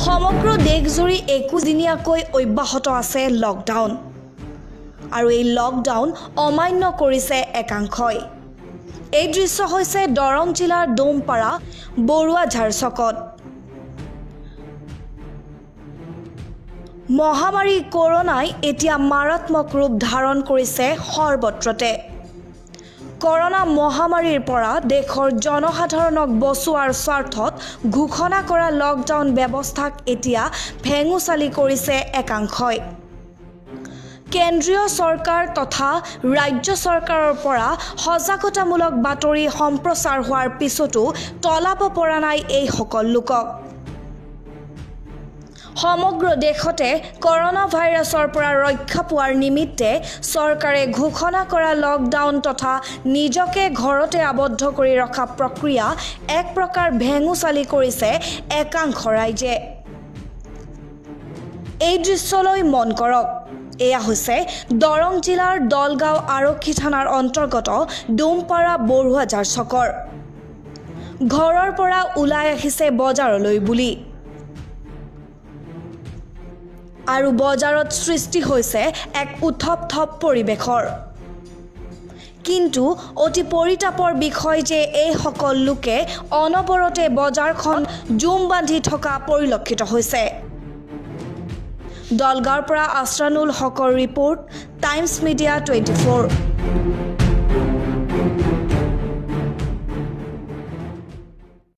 সমগ্ৰ দেশজুৰি 21 দিনীয়াকৈ অব্যাহত আছে লকডাউন আৰু এই লকডাউন অমান্য কৰিছে একাংশই। এই দৃশ্য হৈছে দৰং জিলাৰ ডোমপাৰা বৰুৱাঝাৰ চকত। মহামাৰী কৰোনাই এতিয়া মাৰাত্মক ৰূপ ধাৰণ কৰিছে সৰ্বত্ৰতে। কৰোনা মহামাৰীৰ পৰা দেশৰ জনসাধাৰণক বচোৱাৰ স্বাৰ্থত ঘোষণা কৰা লকডাউন ব্যৱস্থাক এতিয়া ভেঙুচালি কৰিছে একাংশই। কেন্দ্ৰীয় চৰকাৰ তথা ৰাজ্য চৰকাৰৰ পৰা সজাগতামূলক বাতৰি সম্প্ৰচাৰ হোৱাৰ পিছতো টলাব পৰা নাই এই সকল লোকক। সমগ্ৰ দেশতে কৰোনা ভাইৰাছৰ পৰা ৰক্ষা পোৱাৰ নিমিত্তে চৰকাৰে ঘোষণা কৰা লকডাউন তথা নিজকে ঘৰতে আবদ্ধ কৰি ৰখা প্ৰক্ৰিয়া এক প্ৰকাৰ ভেঙুচালি কৰিছে একাংশ ৰাইজে। এই দৃশ্যলৈ মন কৰক। এয়া হৈছে দৰং জিলাৰ দলগাঁও আৰক্ষী থানাৰ অন্তৰ্গত ডোমপাৰা বৰুৱাঝাৰ চকৰ। ঘৰৰ পৰা ওলাই আহিছে বজাৰলৈ বুলি আৰু বজাৰত সৃষ্টি হৈছে এক উথপ-থপ পৰিৱেশৰ। কিন্তু অতি পৰিতাপৰ বিষয় যে এই সকল লোকে অনবৰতে বজাৰখন জুম বান্ধি থকা পৰিলক্ষিত হৈছে। দলগাঁৱৰ পৰা আছৰানুল হকৰ ৰিপৰ্ট, টাইমছ মিডিয়া 24।